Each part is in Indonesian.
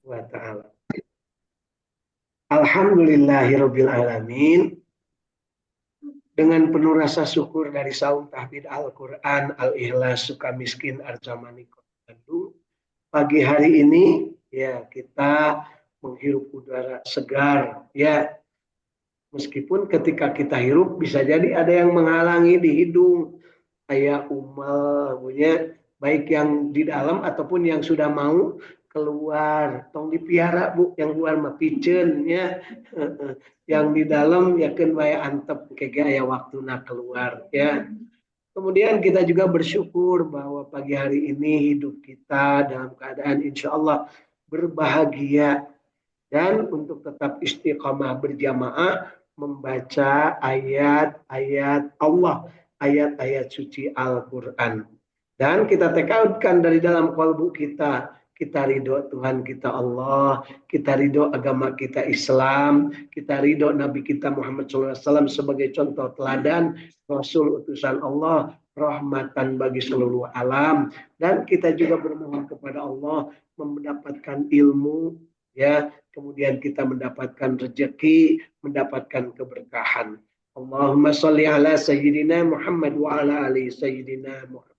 wa ta'ala. Alhamdulillahirabbil alamin. Dengan penuh rasa syukur dari saum tahmid Al-Quran, Al-Ikhlas, Sukamiskin, Arjamani, Bandung. Pagi hari ini ya kita menghirup udara segar ya. Meskipun ketika kita hirup bisa jadi ada yang menghalangi di hidung, kayak umal, punya baik yang di dalam ataupun yang sudah mau keluar. Tong dipiara bu, yang luar mah piceun ya. Yang di dalam ya kan bae antep kayak waktu nak keluar ya. Kemudian kita juga bersyukur bahwa pagi hari ini hidup kita dalam keadaan insya Allah berbahagia dan untuk tetap istiqamah berjamaah membaca ayat-ayat Allah, ayat-ayat suci Al-Quran. Dan kita tekankan dari dalam kalbu kita ridho Tuhan kita Allah, kita ridho agama kita Islam, kita ridho Nabi kita Muhammad SAW sebagai contoh teladan, Rasul utusan Allah, rahmatan bagi seluruh alam. Dan kita juga bermohon kepada Allah mendapatkan ilmu, ya, kemudian kita mendapatkan rezeki, mendapatkan keberkahan. Allahumma sholli ala sayyidina Muhammad wa ala ali sayyidina Muhammad.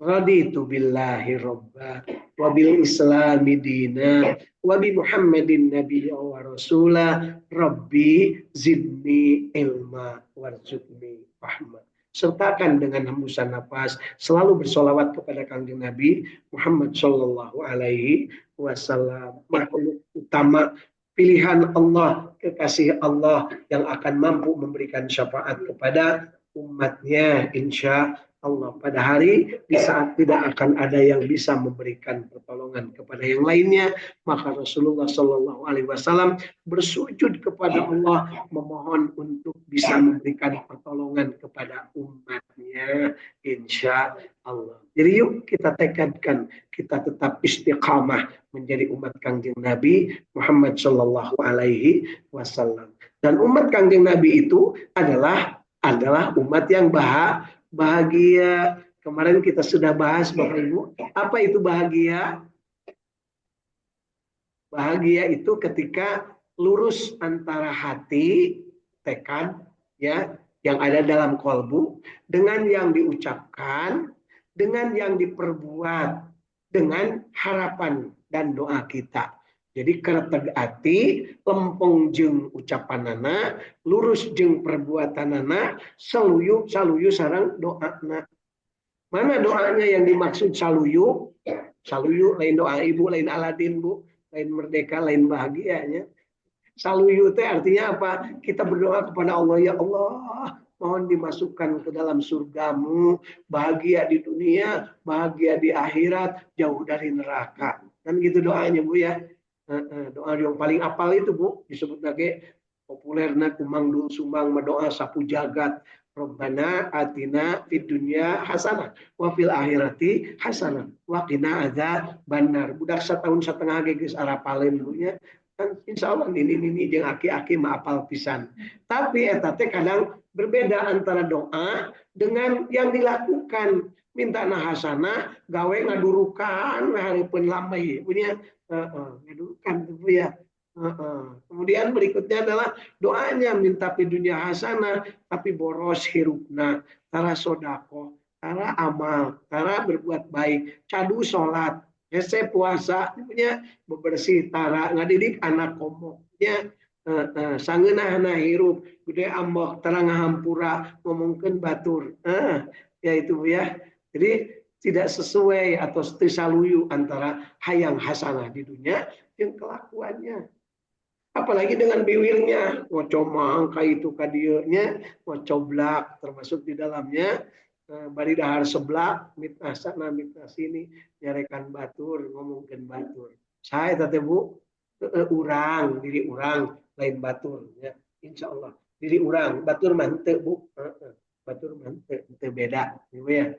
Raditu billahi robba wa bil islami dina wa bi Muhammadin nabiyya wa rasula rabbi zidni ilma warzuqni rahmah. Sertakan dengan hembusan nafas selalu bersolawat kepada kanjeng Nabi Muhammad sallallahu alaihi wasallam, makhluk utama pilihan Allah, kekasih Allah yang akan mampu memberikan syafaat kepada umatnya insya Allah pada hari di saat tidak akan ada yang bisa memberikan pertolongan kepada yang lainnya, maka Rasulullah Shallallahu Alaihi Wasallam bersujud kepada Allah memohon untuk bisa memberikan pertolongan kepada umatnya insya Allah. Jadi yuk kita tekadkan kita tetap istiqamah menjadi umat kangjeng Nabi Muhammad Shallallahu Alaihi Wasallam. Dan umat kangjeng Nabi itu adalah umat yang bahagia. Kemarin kita sudah bahas Bapak Ibu, apa itu bahagia? Bahagia itu ketika lurus antara hati, tekad, ya, yang ada dalam kolbu, dengan yang diucapkan, dengan yang diperbuat, dengan harapan dan doa kita. Jadi kereteg ati, lempeng jeung ucapanana, lurus jeung perbuatanana, saluyu sareng doana. Mana doanya yang dimaksud saluyu? Saluyu lain doa ibu, lain Aladin bu, lain merdeka, lain bahagianya. Saluyu itu artinya apa? Kita berdoa kepada Allah, ya Allah, mohon dimasukkan ke dalam surgamu, bahagia di dunia, bahagia di akhirat, jauh dari neraka. Dan gitu doanya bu ya. Doa yang paling apal itu bu disebut lagi populerna kumang dul sumbang doa sapu jagat, Rabbana atina fid dunya hasanah wa fil akhirati hasanah wa qina adzabannar. Budak setahun setengah geus arapaleun dulunya kan insyaallah nini jeung aki-aki mah apal pisan. Tapi eta teh kadang berbeda antara doa dengan yang dilakukan. Minta hasanah gawe ngadurukan hareupeun lambai punya ngadurukan tuh ya. Kemudian berikutnya adalah doanya minta di dunia hasanah tapi boros hirupna, tara sodako, tara amal, tara berbuat baik, cadu sholat, hese puasa, punya bebersih, tara ngadidik anak komoknya, sangeunahna hirup, gede ambok, tara ngahampura, ngomongkeun batur, ya itu ya. Jadi tidak sesuai atau tersaluyu antara hayang hasanah di dunia yang kelakuannya. Apalagi dengan biwirnya, ngocomang itu kadieunya, ngocoblak termasuk di dalamnya, bari dahar seblak, mitnah sana mitnah sini, nyarekan batur, ngomongkeun batur. Saya teh Bu, urang, diri urang lain batur ya. Insyaallah diri urang, batur mah henteu Bu. Batur mah henteu beda, gitu ya.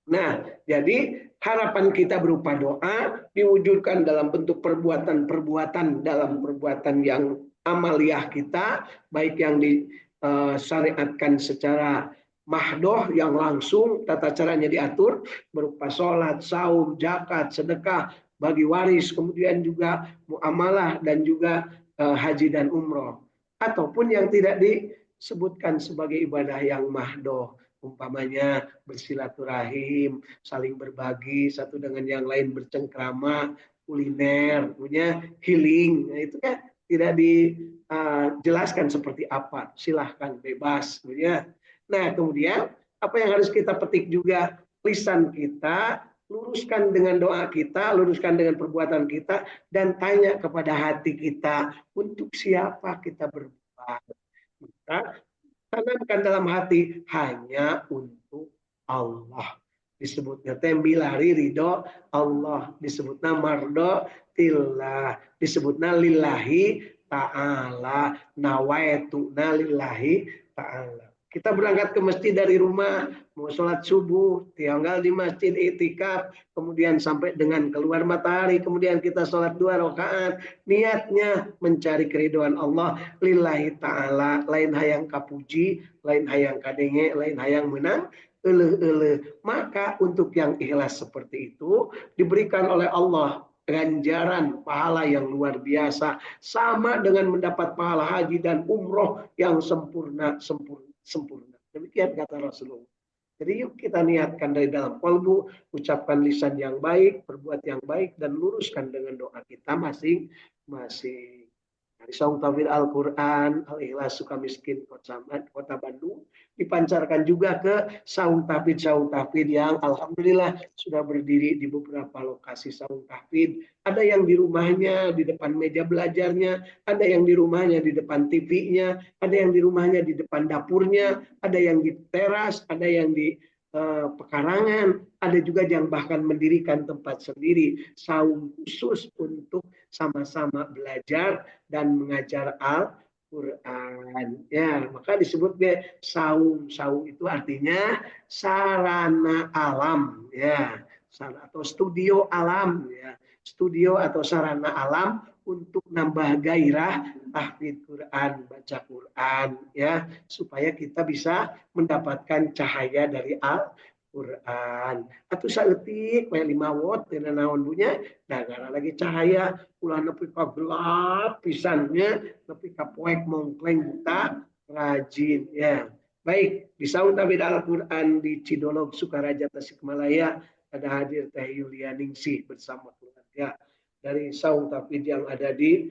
Nah, jadi harapan kita berupa doa diwujudkan dalam bentuk perbuatan-perbuatan, dalam perbuatan yang amaliyah kita, baik yang disyariatkan secara mahdoh yang langsung, tata caranya diatur berupa sholat, saum, zakat, sedekah, bagi waris, kemudian juga muamalah dan juga haji dan umroh, ataupun yang tidak disebutkan sebagai ibadah yang mahdoh, umpamanya bersilaturahim, saling berbagi satu dengan yang lain, bercengkrama, kuliner, punya healing. Nah, itu kan tidak dijelaskan seperti apa. Silahkan bebas, ya. Nah, kemudian apa yang harus kita petik juga, lisan kita luruskan dengan doa kita, luruskan dengan perbuatan kita, dan tanya kepada hati kita, untuk siapa kita berbuat. Maka tanamkan dalam hati, hanya untuk Allah. Disebutnya tembilari ridho Allah, disebutnya mardo tillah, disebutnya lillahi ta'ala, nawaituna lillahi ta'ala. Kita berangkat ke masjid dari rumah, mau sholat subuh, tinggal di masjid itikaf, kemudian sampai dengan keluar matahari, kemudian kita sholat 2 rakaat, niatnya mencari keridhaan Allah, lillahi ta'ala, lain hayang kapuji, lain hayang kadenge, lain hayang menang, maka untuk yang ikhlas seperti itu diberikan oleh Allah ganjaran pahala yang luar biasa, sama dengan mendapat pahala haji dan umroh yang sempurna. Demikian kata Rasulullah. Jadi yuk kita niatkan dari dalam kalbu, ucapkan lisan yang baik, berbuat yang baik, dan luruskan dengan doa kita masing-masing. Dari Saung Tafid Al-Quran, Al-Ikhlas Sukamiskin, Kota Bandung, dipancarkan juga ke Saung Tafid yang alhamdulillah sudah berdiri di beberapa lokasi Saung Tafid. Ada yang di rumahnya, di depan meja belajarnya, ada yang di rumahnya, di depan TV-nya, ada yang di rumahnya, di depan dapurnya, ada yang di teras, ada yang di pekarangan, ada juga yang bahkan mendirikan tempat sendiri, saung khusus untuk sama-sama belajar dan mengajar Al-Quran. Ya, maka disebut saung. Saung itu artinya sarana alam, ya, atau studio alam, ya, studio atau sarana alam untuk nambah gairah tahfidz Quran, baca Quran, ya, supaya kita bisa mendapatkan cahaya dari Al-Quran. Atau saeutik kayak 5 watt tina naon bunya, dagara lagi cahaya, ulah nepi ka gelap pisannya, nepi ka poek mongkleng buta rajin, ya. Baik, di Saung Tafid Al-Quran di Cidolog, Sukaraja, Tasikmalaya, ada hadir Teh Yulianingsih bersama keluarga. Dari Saung Tafid yang ada di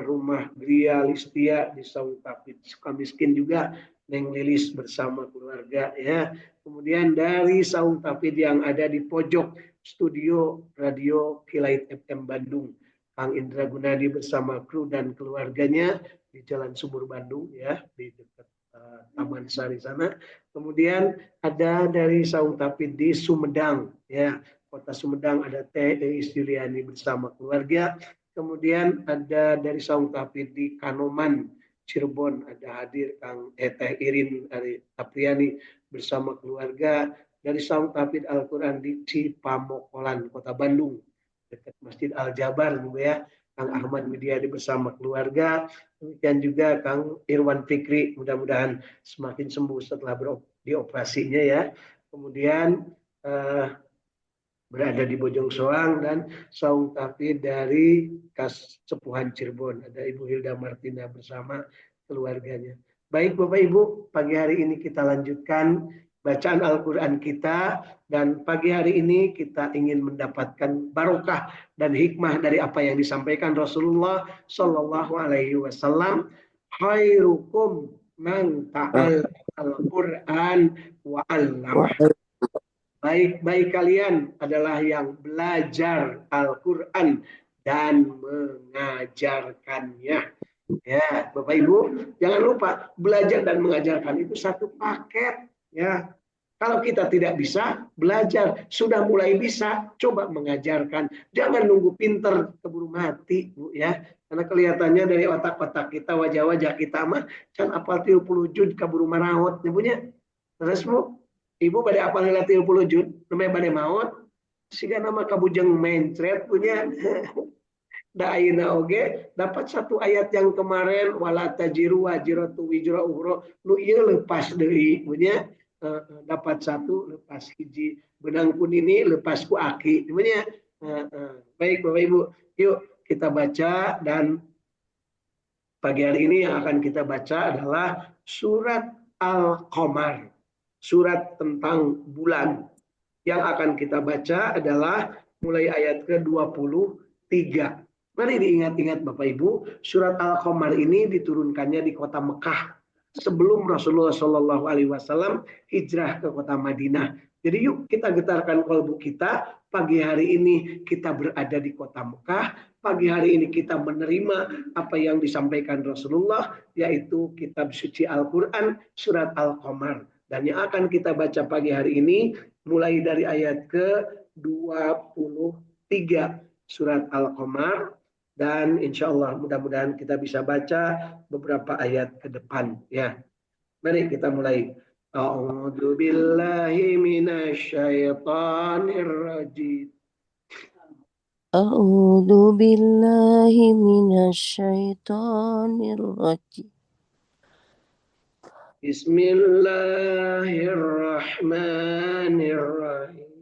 rumah Gria Listia di Saung Tafid Sukamiskin juga, Neng Lilis bersama keluarga, ya. Kemudian dari Saung Tafid yang ada di pojok studio Radio Kilait FM Bandung, Kang Indra Gunadi bersama kru dan keluarganya di Jalan Sumur Bandung, ya, di dekat Taman Sari sana. Kemudian ada dari Saung Tafid di Sumedang, ya, Kota Sumedang, ada Teh Juliani bersama keluarga. Kemudian ada dari Saung Tafid di Kanoman, Cirebon, ada hadir Kang Teh Irin dari Apriani bersama keluarga. Dari Saung Tafid Al-Quran di Cipamokolan, Kota Bandung, dekat Masjid Al-Jabar juga, ya, Kang Ahmad Widiadi bersama keluarga. Demikian juga Kang Irwan Fikri, mudah-mudahan semakin sembuh setelah dioperasinya, ya. Kemudian berada di Bojong Soang, dan Saung Tafid dari Kasepuhan Cirebon, ada Ibu Hilda Martina bersama keluarganya. Baik Bapak Ibu, pagi hari ini kita lanjutkan bacaan Al-Quran kita, dan pagi hari ini kita ingin mendapatkan barokah dan hikmah dari apa yang disampaikan Rasulullah Shallallahu Alaihi Wasallam. Khairukum man ta'al Al-Quran wa 'allamah. Baik-baik kalian adalah yang belajar Al-Quran dan mengajarkannya. Ya, Bapak Ibu, jangan lupa belajar dan mengajarkan itu satu paket, ya. Kalau kita tidak bisa belajar, sudah mulai bisa, coba mengajarkan. Jangan nunggu pinter keburu mati, Bu, ya. Karena kelihatannya dari otak-otak kita, wajah-wajah kita mah kan apal 30 juz kaburu maraot, ibunya. Terus Bu, Ibu pada apal 30 juz, namanya pada maut, sehingga nama kabujeng mencret punya. Daina oge dapat satu ayat yang kemarin, wala tajiru wajiratu wijra ukhra, nu ieu lepas deui punya, dapat satu lepas hiji benang kun ini lepas ku aki punya, Baik Bapak Ibu, yuk kita baca, dan pagi hari ini yang akan kita baca adalah surat Al-Qamar, surat tentang bulan. Yang akan kita baca adalah mulai ayat ke-23. Mari diingat-ingat Bapak Ibu, surat Al-Qamar ini diturunkannya di kota Mekah sebelum Rasulullah Shallallahu Alaihi Wasallam hijrah ke kota Madinah. Jadi yuk kita getarkan kalbu kita. Pagi hari ini kita berada di kota Mekah. Pagi hari ini kita menerima apa yang disampaikan Rasulullah, yaitu kitab suci Al-Quran, surat Al-Qamar. Dan yang akan kita baca pagi hari ini mulai dari ayat ke-23 surat Al-Qamar, dan insya Allah mudah-mudahan kita bisa baca beberapa ayat ke depan ya. Mari kita mulai. A'udzu billahi minasyaitonir rajim. A'udzu billahi minasyaitonir rajim. Bismillahirrahmanirrahim.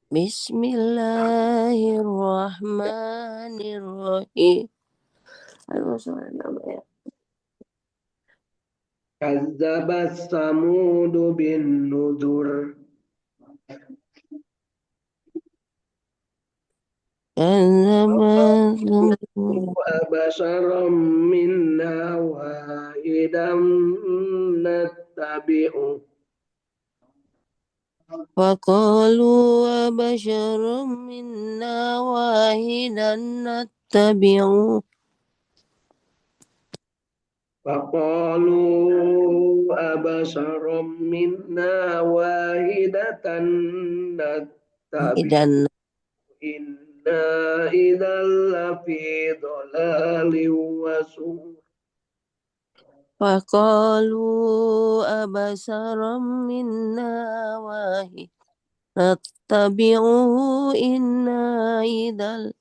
Bismillahirrahmanirrahim. Kazzabat Samudu bin Nudur. Abasharam minna wahidam nattabi'u. Faqalu abasharam minna wahidan nattabi'u. Faqalu abasharam minna wahidatan nattabi'u. Inna idzal lafi dhalalin wa sur. Faqalu abasharam minna wahid nattabi'uhu inna idzal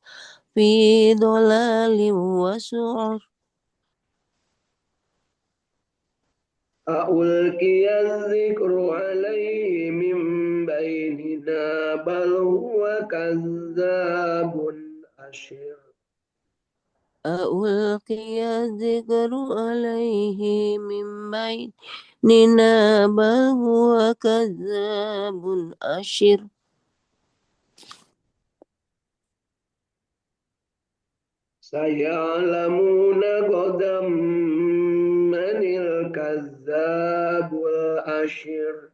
fi dhalalin wa sur. A'ulqiya dzikru alaihi min bainina bal huwa kazzabun ashir. A'ulqiya dzikru alaihi min bainina bal huwa kadzabun ashir. Sayalamuna qadam manil kazzabul ashir.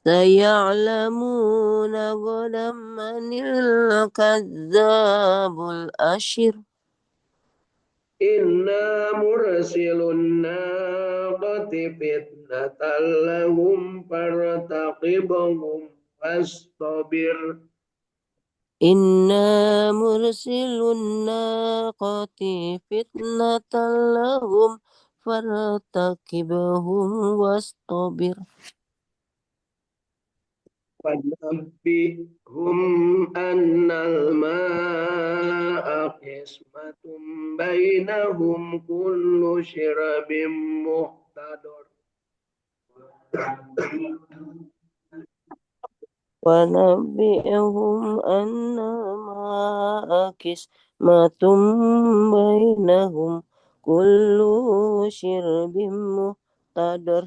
Sayalamuna qadam manil kadzabul ashir. Inna mursilun naqati fitnatan lahum fartaqibhum wastabir. Inna mursilun naqati fitnatan lahum fartaqibhum wastabir. Wanabbihum annal ma'a qismatum bainahum kullu syirabim muhtadar. Wanabbihum annama qismatum bainahum kullu syirbim muhtadar.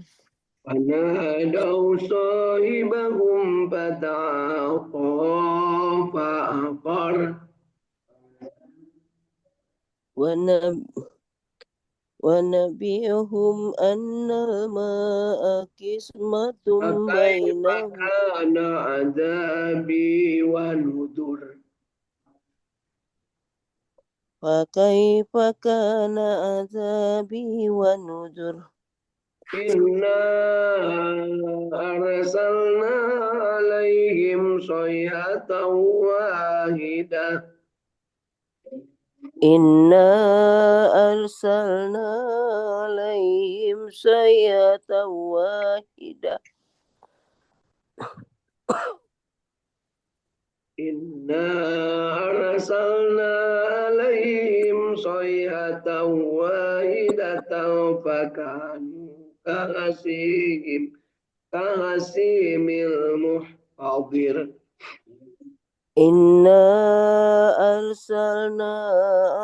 Wanadaw sahibahum fata'aqa fa'aqar. Wanabbihum annama qismatum bainahum. Kana adabi wa nudur. Fakaifa kana azabi wa nudur. Inna arsalna alaihim sayhatan wahidah. Inna arsalna alaihim sayhatan wahidah. Inna arsalna alaihim sayhatan wahidatan fakanu kahasimil muhtadir. Inna arsalna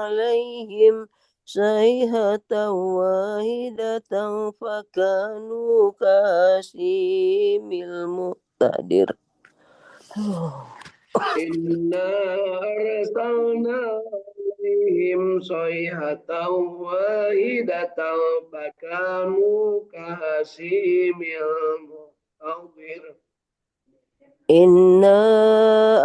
alaihim sayhatan wahidatan fakanu kasimil muqtadir. Inna arsalna alaihim sayhatan wahidatan fakanu kahasimil muqtadir. Inna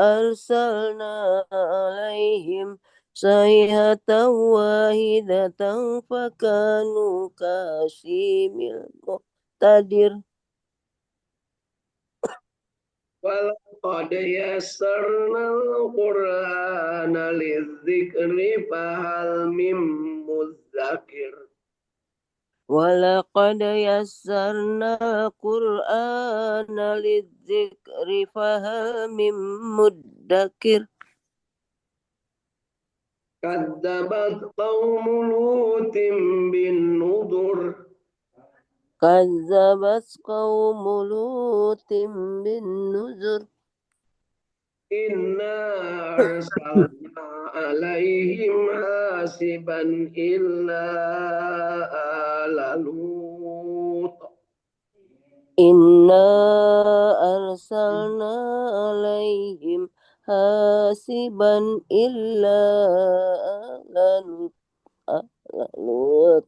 arsalna alaihim sayhatan wahidatan fakanu kasimil muqtadir. Walaqad yassarna al-Qur'ana lidzikri fahal mim mudzakir. Walaqad yassarna al-Qur'ana lidzikri fahal mim muddakir. Kadzabat qaumu Lutin bin Nudur. Kazzabat qaumu Lutin bin nuzur. Inna arsalna alaihim hasiban illa ala Lut. Inna arsalna alaihim hasiban illa ala Lut.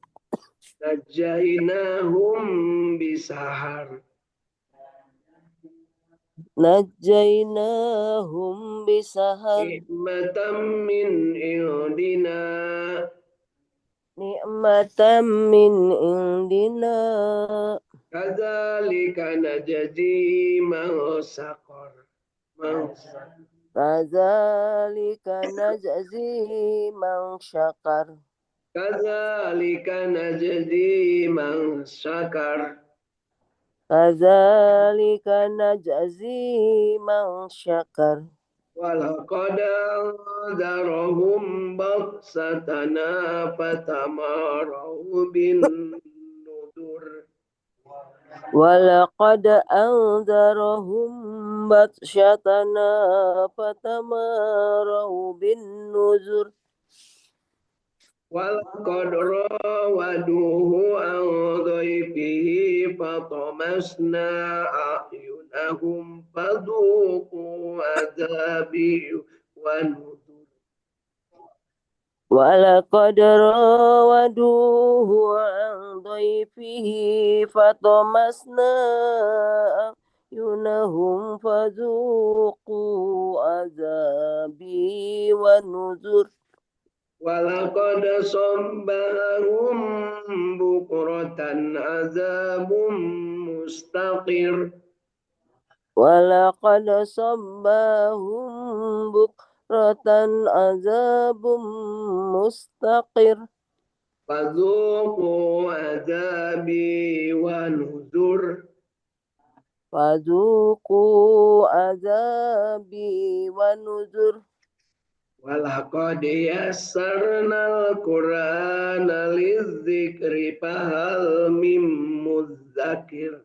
Najainahum bisahar. Najainahum bisahar. Nikmatan min indina. Ni'matan min indina. Kadzalika najzi man saqar. Kadzalika najzi man syakar. Kadzalika najzi man syakar. Kadzalika najzi man syakar. Walaqad anzarahum batsatana fatamaru bin nudur. Walaqad anzarahum batsyatana fatamaru bin nuzur. Walaqad rawaduhu an dhaifihi fatamasna a'yunahum fadhuqu adzabi wa nudur. Walaqad rawaduhu an dhaifihi fatamasna a'yunahum fadhuqu azabi wa nuzur. Walaqad sabbahum bukratan azabum mustaqir. Walaqad sabbahum bukratan azabum mustaqir. Fadhuqu azabi wa nuzur. Fadhuqu azabi wa nuzur. Walaqad yassarna al-Qur'ana lidzikri fahal mim mudzakir.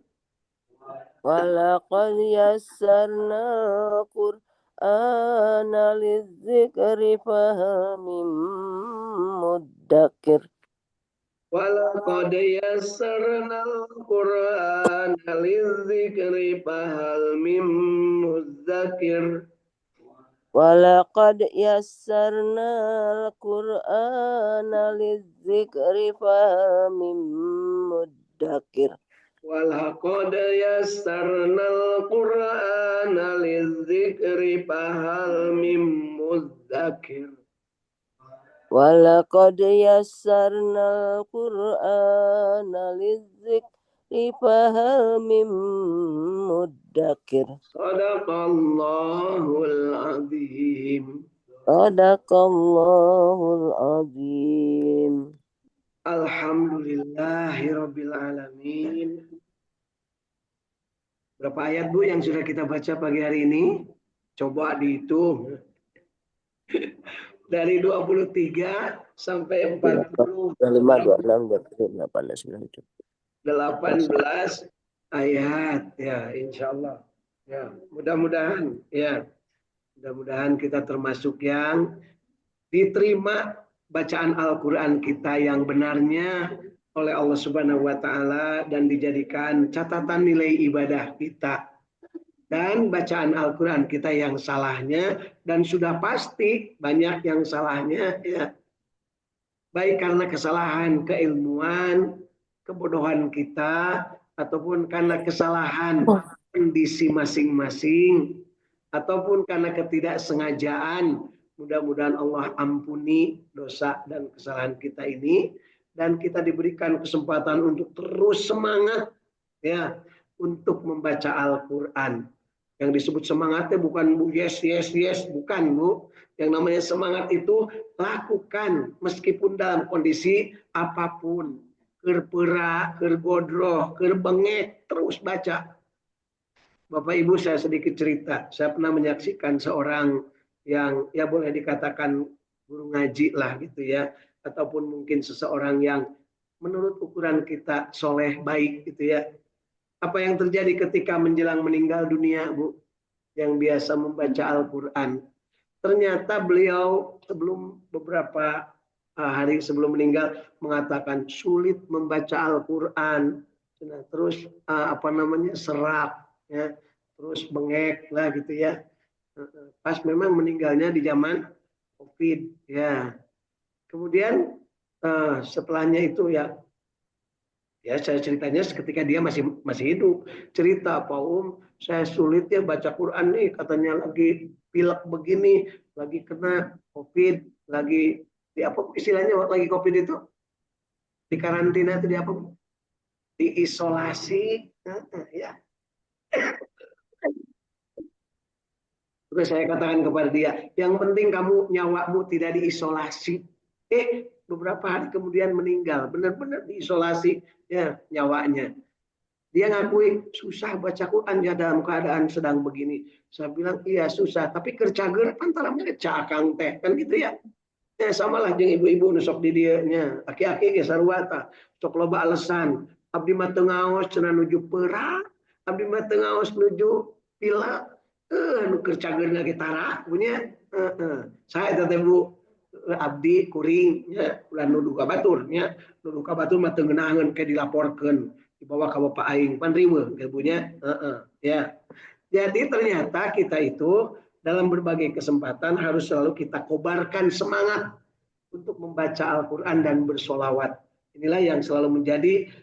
Walaqad yassarna al-Qur'ana lidzikri fahal mim muddakir. Walaqad yassarna al-Qur'ana lidzikri fahal mim mudzakir. Walaqad yassarna al-Qur'ana lidzikri fahal mim muddakir. Walaqad yassarna al-Qur'ana lidzikri fahal mim mudzakir. Walaqad yassarna al-Qur'ana lidzikri fahal mim muddakir. Shadaqallahul azim. Sadaqallahul azim. Alhamdulillahirabbil alamin. Berapa ayat Bu yang sudah kita baca pagi hari ini? Coba dihitung. Dari 23 sampai 40. 18 ayat ya, insya Allah ya, mudah-mudahan ya Mudah-mudahan kita termasuk yang diterima bacaan Al-Quran kita yang benarnya oleh Allah Subhanahu wa Ta'ala dan dijadikan catatan nilai ibadah kita. Dan bacaan Al-Quran kita yang salahnya, dan sudah pasti banyak yang salahnya, ya, baik karena kesalahan keilmuan, kebodohan kita, ataupun karena kesalahan kondisi masing-masing, ataupun karena ketidaksengajaan. Mudah-mudahan Allah ampuni dosa dan kesalahan kita ini, dan kita diberikan kesempatan untuk terus semangat, ya, untuk membaca Al-Quran. Yang disebut semangatnya bukan Bu, yes, yes, yes, bukan Bu. Yang namanya semangat itu lakukan meskipun dalam kondisi apapun. Kerpera, kergodroh, kerbengek, terus baca. Bapak Ibu, saya sedikit cerita. Saya pernah menyaksikan seorang yang ya boleh dikatakan guru ngaji lah gitu ya, ataupun mungkin seseorang yang menurut ukuran kita soleh baik gitu ya. Apa yang terjadi ketika menjelang meninggal dunia, Bu, yang biasa membaca Al-Quran? Ternyata beliau sebelum beberapa hari sebelum meninggal mengatakan sulit membaca Al-Quran. Nah, terus serak, ya, terus bengek lah gitu ya. Pas memang meninggalnya di zaman COVID, ya. Kemudian setelahnya itu ya saya ceritanya ketika dia masih hidup. Cerita, Pak saya sulit ya baca Quran nih, katanya lagi pilek begini, lagi kena COVID, lagi di apa istilahnya lagi COVID itu? Di karantina itu di apa? Diisolasi, ya. Terus saya katakan kepada dia, yang penting kamu nyawamu tidak diisolasi. Beberapa hari kemudian meninggal, benar-benar diisolasi ya nyawanya. Dia ngakui susah baca Quran ya dalam keadaan sedang begini. Saya bilang iya susah, tapi kercager antara mereka akang teh kan gitu ya. Ya sama lah jeung ibu-ibu nusok di dieu nya. Aki-aki ge sarwata, sok loba alasan. Abdi mah teu ngaos cenah nuju perak, abdi mah teu ngaos nuju pila. Nu kercageurna ge tara punya. Saya teh Bu abdi kuring nya ulah nuduh ka batur nya. Nuduh ka batur mah teu ngeunaheun ke dilaporkeun. Dibawa ka bapak aing pan riweuh ge Bu nya. Ya. Jadi ternyata kita itu dalam berbagai kesempatan harus selalu kita kobarkan semangat untuk membaca Al-Quran dan bersolawat. Inilah yang selalu menjadi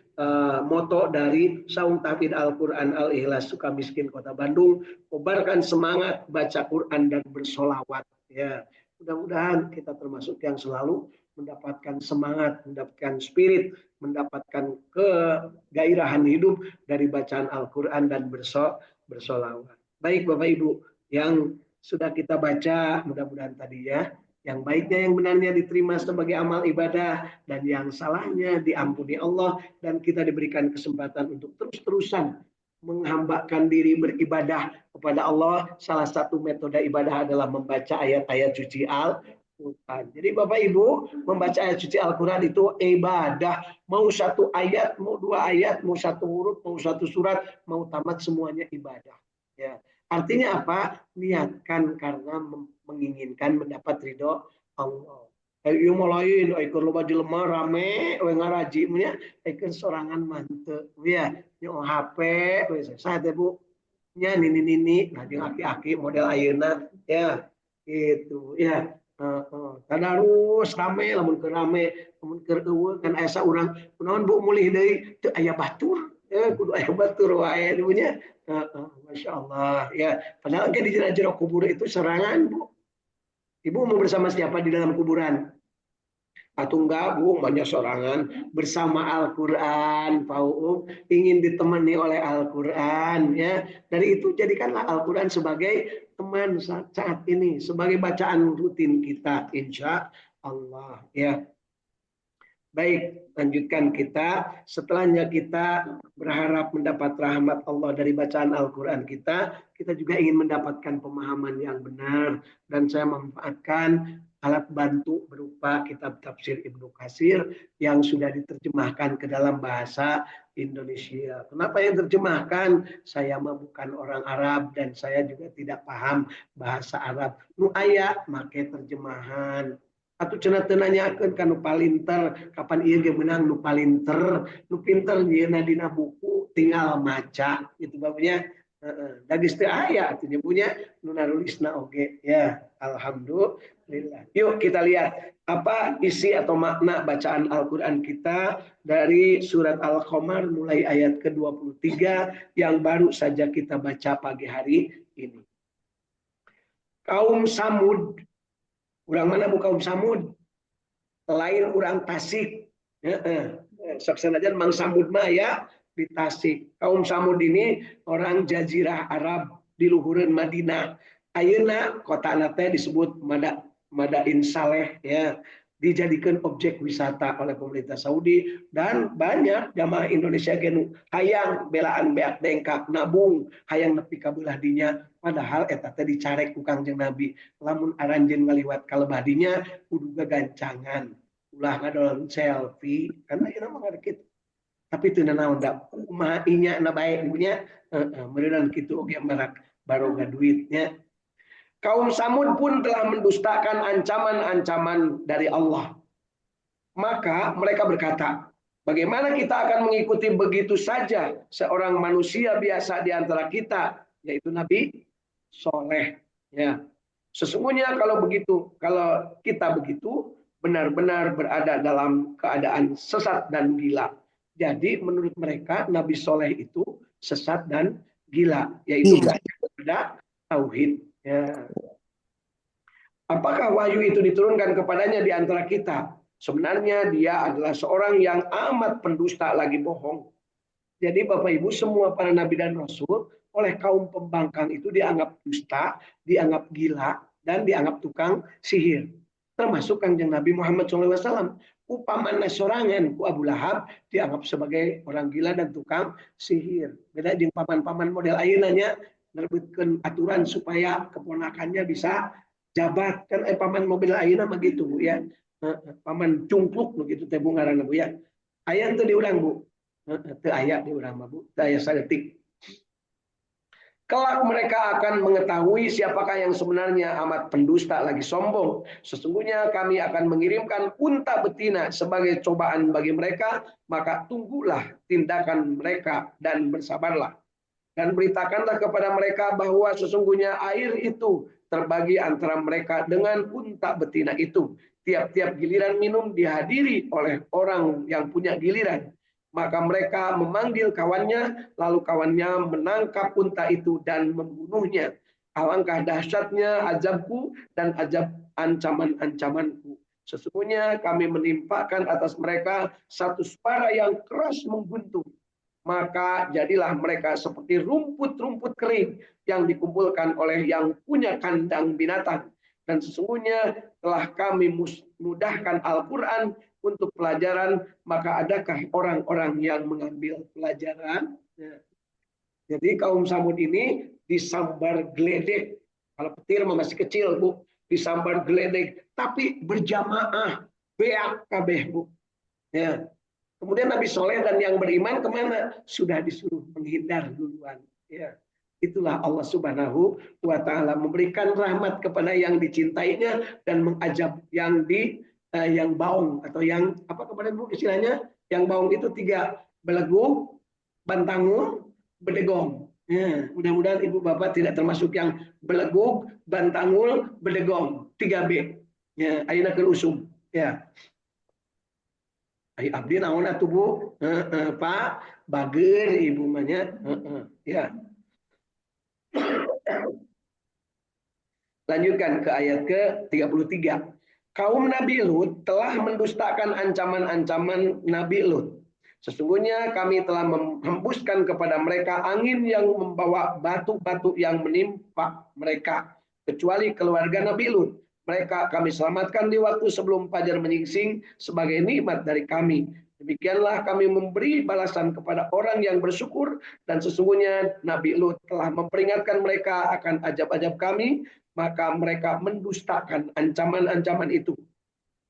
moto dari Saung Tahfidz Al-Quran Al-Ikhlas Sukamiskin Kota Bandung. Kobarkan semangat baca Quran dan bersolawat. Ya, mudah-mudahan kita termasuk yang selalu mendapatkan semangat, mendapatkan spirit, mendapatkan kegairahan hidup dari bacaan Al-Quran dan bersolawat. Baik Bapak Ibu, yang sudah kita baca mudah-mudahan tadi ya, yang baiknya yang benarnya diterima sebagai amal ibadah, dan yang salahnya diampuni Allah, dan kita diberikan kesempatan untuk terus-terusan menghambakan diri beribadah kepada Allah. Salah satu metode ibadah adalah membaca ayat-ayat suci Al-Quran. Jadi Bapak Ibu, membaca ayat suci Al-Quran itu ibadah. Mau satu ayat, mau dua ayat, mau satu huruf, mau satu surat, mau tamat, semuanya ibadah. Ya. Artinya apa? Niatkan karena menginginkan mendapat ridho Allah. Ayo mau lain, ayo loba jelema rame, we ngaraji nya, ayo sorangan manteu, ya, nyo HP, saya teh Bu, nya nini, nah jeung aki-aki model ayeuna, ya, gitu, ya. Tadarus rame, lamun keur rame, lamun keur eueuh kan aya saurang, kunaon Bu mulih deui, teu aya batur, ya kudu aya batur wae nya. Masya Allah, ya. Padahal kan di jero kubur itu serangan Bu. Ibu mau bersama siapa di dalam kuburan? Atau enggak Bu, banyak sorangan bersama Al-Quran, Pak ingin ditemani oleh Al-Quran, ya. Dari itu jadikanlah Al-Quran sebagai teman saat ini, sebagai bacaan rutin kita, insya Allah, ya. Baik, lanjutkan kita. Setelahnya kita berharap mendapat rahmat Allah dari bacaan Al-Quran kita juga ingin mendapatkan pemahaman yang benar. Dan saya memanfaatkan alat bantu berupa kitab tafsir Ibnu Katsir yang sudah diterjemahkan ke dalam bahasa Indonesia. Kenapa yang terjemahkan? Saya mah bukan orang Arab dan saya juga tidak paham bahasa Arab. Nu aya make terjemahan. Atuh cenah teu nanyakeun ka nu palinter, kapan ieu ge meunang nu palinter, nu pinter nyieuna dina buku tinggal maca gitu babnya. Da geus teu aya atuh punya nu nanulisna oge ya. Alhamdulillah. Yuk kita lihat apa isi atau makna bacaan Al-Qur'an kita dari surat Al-Qamar mulai ayat ke-23 yang baru saja kita baca pagi hari ini. Kaum Samud. Urang mana bu kaum Samud? Lain urang Tasik. Saksanajan Mang Samud mah ya di Tasik. Kaum Samud ini orang Jazirah Arab di luhureun Madinah. Ayeuna kota teh disebut Madain Saleh ya, dijadikan objek wisata oleh pemerintah Saudi dan banyak jamaah Indonesia genu hayang belaan beak dengkak nabung hayang nepi ka beulah dinya, padahal eta teh dicarek ku Kangjeng Nabi lamun aranjeun ngaliwat ka lembah dinya kudu gagancangan ulah ngadol selfie karena ieu mah kitu tapi teu naon da kumaha inya na bae punya meureun kitu oge marak baroga duitnya. Kaum Samud pun telah mendustakan ancaman-ancaman dari Allah. Maka mereka berkata, bagaimana kita akan mengikuti begitu saja seorang manusia biasa di antara kita, yaitu Nabi Soleh. Ya. Sesungguhnya kalau kita begitu, benar-benar berada dalam keadaan sesat dan gila. Jadi menurut mereka Nabi Soleh itu sesat dan gila, yaitu tidak tauhid. Ya. Apakah wahyu itu diturunkan kepadanya di antara kita? Sebenarnya dia adalah seorang yang amat pendusta lagi bohong. Jadi Bapak Ibu semua para nabi dan rasul oleh kaum pembangkang itu dianggap dusta, dianggap gila, dan dianggap tukang sihir. Termasuk Kangjeng Nabi Muhammad SAW. Upamana sorangan ku Abu Lahab dianggap sebagai orang gila dan tukang sihir. Beda jeung paman-paman model ayeunanya nerbitkeun aturan supaya keponakannya bisa jabat kan paman mobil ayeuna mah gitu Bu ya. Paman cungkluk begitu teh Bu ngaranna Bu ya. Aya teu di urang Bu. Teu aya di urang mah Bu. Teu aya saeutik. Kelak mereka akan mengetahui siapakah yang sebenarnya amat pendusta lagi sombong. Sesungguhnya kami akan mengirimkan unta betina sebagai cobaan bagi mereka, maka tunggulah tindakan mereka dan bersabarlah. Dan beritakanlah kepada mereka bahwa sesungguhnya air itu terbagi antara mereka dengan unta betina itu. Tiap-tiap giliran minum dihadiri oleh orang yang punya giliran. Maka mereka memanggil kawannya, lalu kawannya menangkap unta itu dan membunuhnya. Alangkah dahsyatnya azabku dan azab ancaman-ancamanku. Sesungguhnya kami menimpakan atas mereka satu suara yang keras mengguntung. Maka jadilah mereka seperti rumput-rumput kering yang dikumpulkan oleh yang punya kandang binatang. Dan sesungguhnya telah kami mudahkan Al-Quran untuk pelajaran, maka adakah orang-orang yang mengambil pelajaran? Jadi kaum Samud ini disambar geledek. Kalau petir masih kecil Bu, disambar geledek, tapi berjamaah, beak kabeh Bu. Ya. Kemudian Nabi Soleh dan yang beriman kemana? Sudah disuruh menghindar duluan. Ya. Itulah Allah Subhanahu wa Ta'ala memberikan rahmat kepada yang dicintainya dan mengajab yang baung atau yang apa kemarin Bu istilahnya? Yang baung itu 3, belegu, bantangul, bedegong. Ya, mudah-mudahan Ibu Bapak tidak termasuk yang belegug, bantangul, bedegong, 3B. Ya, ayeuna keur usum. Ya. Ai abdi naon atuh Bu? Pak, bager Ibu mah nya. Ya. Lanjutkan ke ayat ke-33. Kaum Nabi Lut telah mendustakan ancaman-ancaman Nabi Lut. Sesungguhnya kami telah menghembuskan kepada mereka angin yang membawa batu-batu yang menimpa mereka, kecuali keluarga Nabi Lut. Mereka kami selamatkan di waktu sebelum fajar menyingsing sebagai nikmat dari kami. Demikianlah kami memberi balasan kepada orang yang bersyukur dan sesungguhnya Nabi Lut telah memperingatkan mereka akan ajab-ajab kami maka mereka mendustakan ancaman-ancaman itu.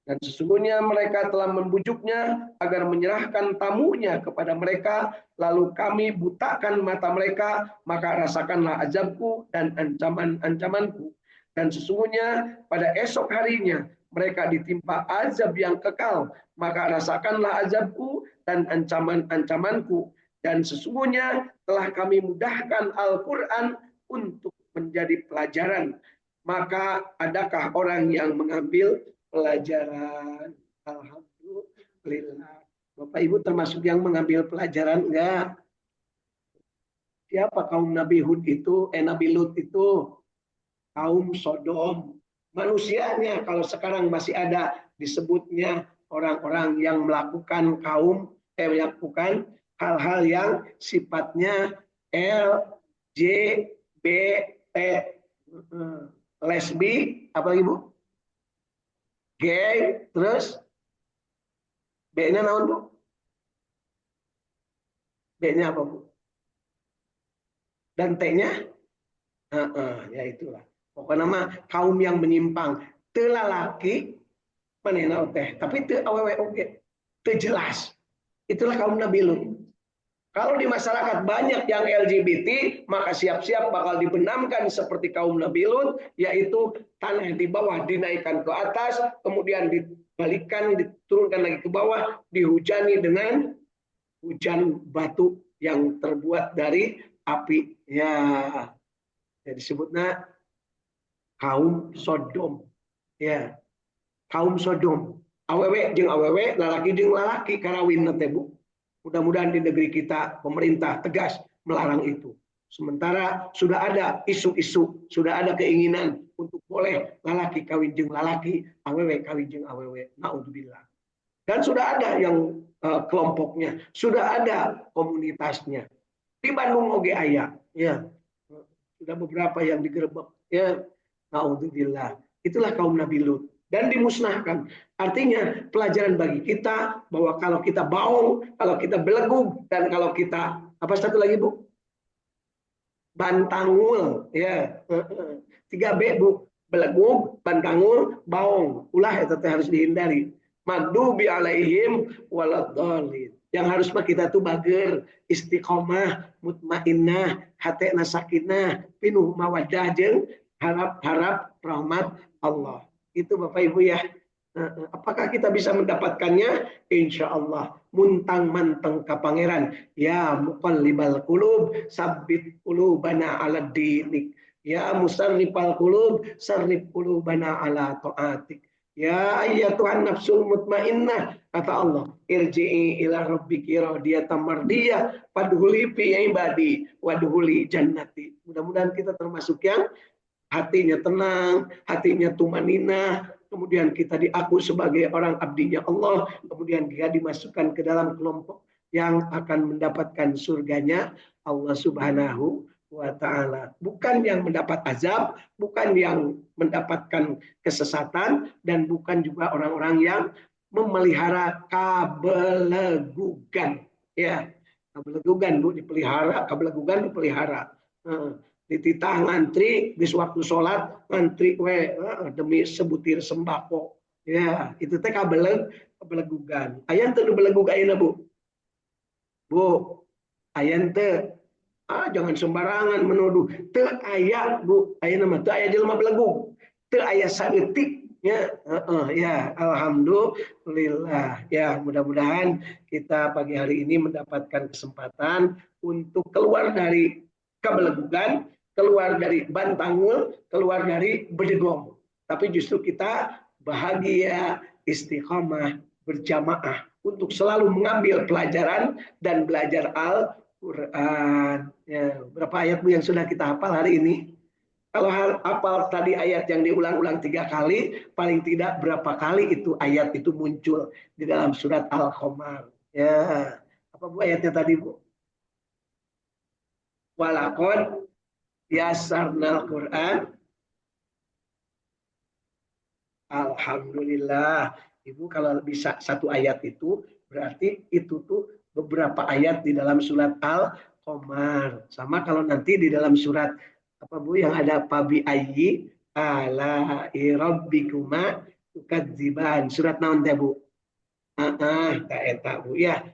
Dan sesungguhnya mereka telah membujuknya agar menyerahkan tamunya kepada mereka, lalu kami butakan mata mereka, maka rasakanlah azabku dan ancaman-ancamanku. Dan sesungguhnya pada esok harinya mereka ditimpa azab yang kekal, maka rasakanlah azabku dan ancaman-ancamanku. Dan sesungguhnya telah kami mudahkan Al-Quran untuk menjadi pelajaran. Maka adakah orang yang mengambil pelajaran? Alhamdulillah. Bapak Ibu termasuk yang mengambil pelajaran enggak? Siapa kaum Nabi Hud itu? Nabi Lut itu kaum Sodom. Manusianya kalau sekarang masih ada disebutnya orang-orang yang melakukan melakukan hal-hal yang sifatnya L, J, B, T, lesbi, apa lagi Bu? Gay, terus B-nya naon Bu? B-nya apa Bu? Dan T-nya? Ya itulah. Pokoknya nama kaum yang menyimpang. Telalaki, manehna teh, tapi teu awewe oge. Teu jelas. Itulah kaum Nabi Lut. Kalau di masyarakat banyak yang LGBT, maka siap-siap bakal dibenamkan seperti kaum Nabi Lut, yaitu tanah di bawah dinaikkan ke atas, kemudian dibalikkan, diturunkan lagi ke bawah, dihujani dengan hujan batu yang terbuat dari api. Ya, disebutnya kaum Sodom. Ya, kaum Sodom. Awewe jeung awewe, lalaki jeung lalaki karawin teh Bu. Mudah-mudahan di negeri kita pemerintah tegas melarang itu. Sementara sudah ada isu-isu, sudah ada keinginan untuk boleh lalaki kawin jeung lalaki, awewe kawin jeung awewe. Naudzubillah. Dan sudah ada yang kelompoknya, sudah ada komunitasnya. Di Bandung oge aya, ya. Sudah beberapa yang digerebek, ya. Naudzubillah. Itulah kaum Nabi Lut. Dan dimusnahkan. Artinya pelajaran bagi kita bahwa kalau kita baung, kalau kita belegug, dan kalau kita apa satu lagi Bu? Bantangul, ya. 3B Bu, belegug, bantangul, baung. Ulah itu harus dihindari. Maghdubi alaihim waladhdallin. Yang harus kita tuh bager, istiqomah, mutmainnah, hatena sakinah, pinuh mawaddah jeung harap rahmat Allah. Itu Bapak Ibu ya. Apakah kita bisa mendapatkannya? Insya Allah. Muntang manteng ka pangeran. Ya muqallibal qulub, sabbit qulubana ala dinik. Ya musarrifal qulub, sarrif qulubana ala taatik. Ya ayyatuhan nafsul mutmainnah, kata Allah, irji'i ila rabbiki radiyatan mardiyah, fadkhuli fi ibadi wadkhuli jannati. Mudah-mudahan kita termasuk yang hatinya tenang, hatinya tumaninah, kemudian kita diaku sebagai orang abdinya Allah, kemudian dia dimasukkan ke dalam kelompok yang akan mendapatkan surganya Allah Subhanahu wa ta'ala. Bukan yang mendapat azab, bukan yang mendapatkan kesesatan, dan bukan juga orang-orang yang memelihara kabelegugan. Ya, kabelegugan Bu dipelihara, kabelegugan dipelihara. Dititah ngantri bis waktu sholat ngantri demi sebutir sembako, ya itu teh kabelegugan. Ayan teu belegug ayeuna Bu ayan teu jangan sembarangan menuduh teu aya Bu ayeuna mah teu aya jelema belegug, teu aya saeutik ya. Ya alhamdulillah ya, mudah-mudahan kita pagi hari ini mendapatkan kesempatan untuk keluar dari kabelegugan, keluar dari bantangul, keluar dari bedegong. Tapi justru kita bahagia, istiqomah, berjamaah untuk selalu mengambil pelajaran dan belajar Al-Quran. Ya, berapa ayat Bu yang sudah kita hafal hari ini? Kalau hafal tadi ayat yang diulang-ulang 3 kali, paling tidak berapa kali itu ayat itu muncul di dalam surat Al-Qamar. Ya, apa Bu ayatnya tadi Bu? Walaqad yasarnal Quran. Alhamdulillah. Ibu kalau bisa satu ayat itu berarti itu tuh beberapa ayat di dalam surat Al-Qamar. Sama kalau nanti di dalam surat apa Bu yang ada Fabi ayyi alai rabbikuma tukadziban. Surat naon teh Bu? Tak eta Bu ya.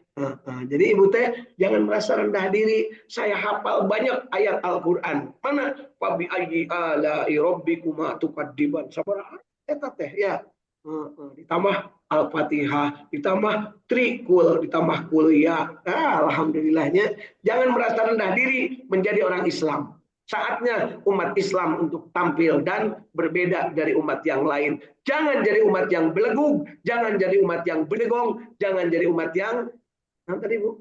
Jadi ibu teh jangan merasa rendah diri. Saya hafal banyak ayat Al-Quran. Mana? Fabi ayyi alai rabbikuma tukadziban. Sabaraha eta teh ya. Ditambah Al-Fatihah, ditambah trikul, ditambah kuliah. Alhamdulillahnya. Jangan merasa rendah diri menjadi orang Islam. Saatnya umat Islam untuk tampil dan berbeda dari umat yang lain. Jangan jadi umat yang belegug, jangan jadi umat yang belegong, jangan jadi umat yang tadi Bu,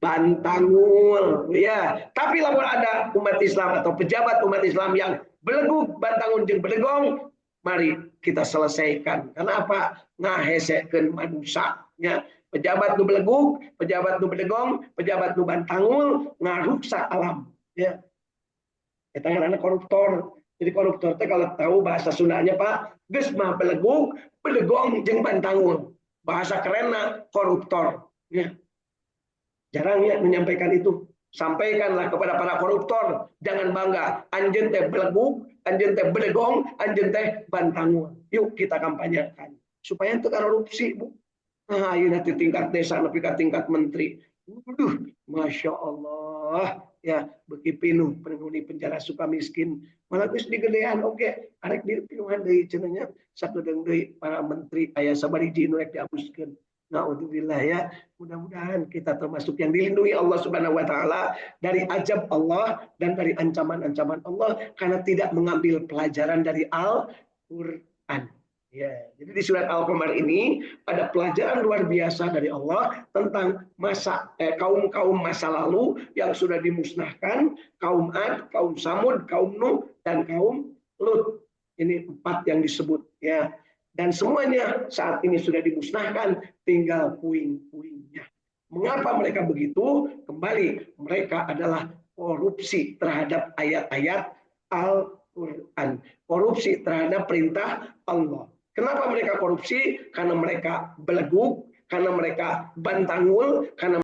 bantangul, ya. Tapi lamun ada umat Islam atau pejabat umat Islam yang belegug, bantangul, jeung belegong, mari kita selesaikan. Karena apa? Ngahesekeun manusia. Ya. Pejabat nu belegug, pejabat nu belegong, pejabat nu bantangul, ngaruksa alam. Ya. Kita anak koruptor. Jadi koruptor teh kalau tahu bahasa Sundanya Pak, geus mah belegug, belegong jeung bantangul. Bahasa kerenna koruptor. Ya. Jarang ya menyampaikan itu. Sampaikanlah kepada para koruptor, jangan bangga. Anjeun teh belegug, anjeun teh belegong, anjeun teh bantangul. Yuk kita kampanyekan supaya itu korupsi, Bu. Nah, ayeuna di tingkat desa nepi ka tingkat menteri. Masya Allah. Ya, beki pinuh penghuni penjara suka miskin. Malah geus digedean oke, arek dipinuhan deui cenah nya sakedeung deui para menteri aya sabariji nu rek dihapuskeun. Naudzubillah ya. Mudah-mudahan kita termasuk yang dilindungi Allah Subhanahu wa taala dari azab Allah dan dari ancaman-ancaman Allah karena tidak mengambil pelajaran dari Al-Qur'an. Ya, jadi di surat Al-Qamar ini ada pelajaran luar biasa dari Allah tentang kaum-kaum masa lalu yang sudah dimusnahkan, kaum Ad, kaum Samud, kaum Nuh, dan kaum Lut. Ini 4 yang disebut ya. Dan semuanya saat ini sudah dimusnahkan, tinggal puing-puingnya. Mengapa mereka begitu? Kembali, mereka adalah korupsi terhadap ayat-ayat Al-Quran. Korupsi terhadap perintah Allah. Kenapa mereka korupsi? Karena mereka belegug, karena mereka bantangul, karena